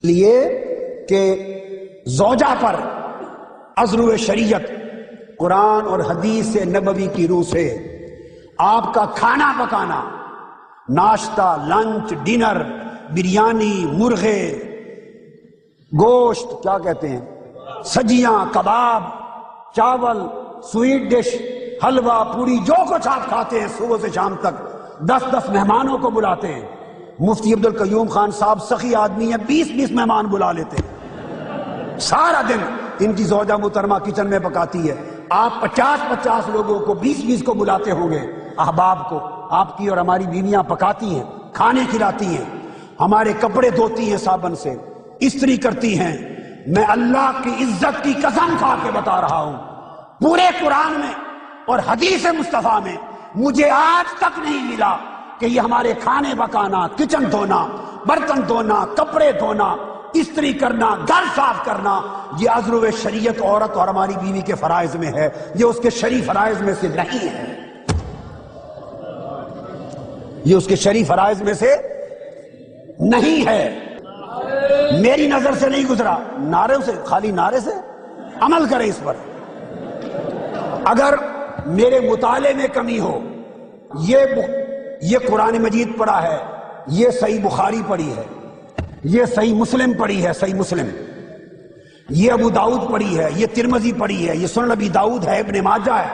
لیے کہ زوجہ پر عذر شریعت قرآن اور حدیث نبوی کی روح سے آپ کا کھانا پکانا، ناشتہ، لنچ، ڈنر، بریانی، مرغے، گوشت، کیا کہتے ہیں، سجیاں، کباب، چاول، سویٹ ڈش، حلوہ، پوری، جو کچھ آپ کھاتے ہیں صبح سے شام تک 10 مہمانوں کو بلاتے ہیں۔ مفتی عبدالقیوم خان صاحب سخی آدمی ہیں، 20 مہمان بلا لیتے ہیں۔ سارا دن ان کی زوجہ محترمہ کچن میں پکاتی ہے، آپ 50 لوگوں کو 20 کو بلاتے ہوں گے، احباب کو۔ آپ کی اور ہماری بیویاں پکاتی ہیں، کھانے کھلاتی ہیں، ہمارے کپڑے دھوتی ہیں صابن سے، استری کرتی ہیں۔ میں اللہ کی عزت کی قسم کھا کے بتا رہا ہوں، پورے قرآن میں اور حدیث مصطفیٰ میں مجھے آج تک نہیں ملا کہ یہ ہمارے کھانے پکانا، کچن دھونا، برتن دھونا، کپڑے دھونا، استری کرنا، گھر صاف کرنا، یہ عذر شریعت عورت اور ہماری بیوی کے فرائض میں ہے، یہ اس کے شرعی فرائض میں سے نہیں ہے، یہ اس کے شرعی فرائض میں سے نہیں ہے۔ میری نظر سے نہیں گزرا، نعروں سے، خالی نعرے سے عمل کریں اس پر۔ اگر میرے مطالعے میں کمی ہو، یہ قرآن مجید پڑھا ہے، یہ صحیح بخاری پڑھی ہے، یہ صحیح مسلم پڑھی ہے، صحیح مسلم، یہ ابو داؤد پڑھی ہے، یہ ترمذی پڑھی ہے، یہ سنن ابی داؤد ہے، ابن ماجہ ہے،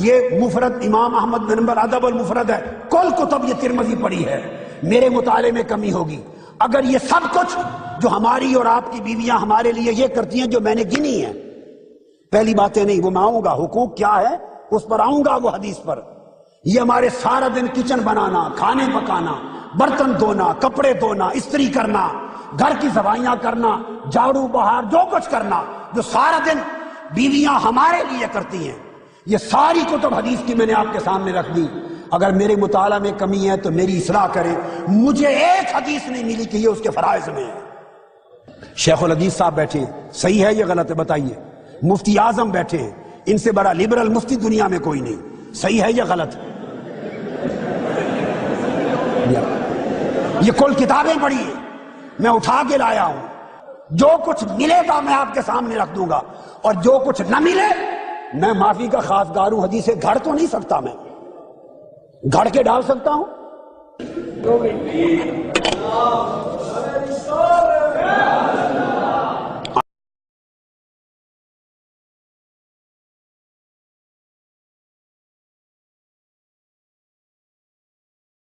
یہ مفرد امام احمد بن حنبل ادب المفرد ہے، کل کتب یہ ترمذی پڑھی ہے۔ میرے مطالعے میں کمی ہوگی۔ اگر یہ سب کچھ جو ہماری اور آپ کی بیویاں ہمارے لیے یہ کرتی ہیں جو میں نے گنی ہیں، پہلی باتیں نہیں، وہ میں آؤں گا، حقوق کیا ہے اس پر آؤں گا، وہ حدیث پر۔ یہ ہمارے سارا دن کچن بنانا، کھانے پکانا، برتن دھونا، کپڑے دھونا، استری کرنا، گھر کی صفائیاں کرنا، جھاڑو بہار، جو کچھ کرنا جو سارا دن بیویاں ہمارے لیے کرتی ہیں، یہ ساری کتب حدیث کی میں نے آپ کے سامنے رکھ دی۔ اگر میرے مطالعہ میں کمی ہے تو میری اصلاح کریں۔ مجھے ایک حدیث نہیں ملی کہ یہ اس کے فرائض میں ہے۔ شیخ الحدیث صاحب بیٹھے ہیں، صحیح ہے یہ غلط ہے بتائیے۔ مفتی اعظم بیٹھے ہیں، ان سے بڑا لبرل مفتی دنیا میں کوئی نہیں، صحیح ہے یہ غلط ہے؟ یہ کل کتابیں پڑھی ہیں، میں اٹھا کے لایا ہوں، جو کچھ ملے گا میں آپ کے سامنے رکھ دوں گا، اور جو کچھ نہ ملے میں معافی کا خواستگار ہوں۔ حدیث گھڑ تو نہیں سکتا، میں گھڑ کے ڈال سکتا ہوں؟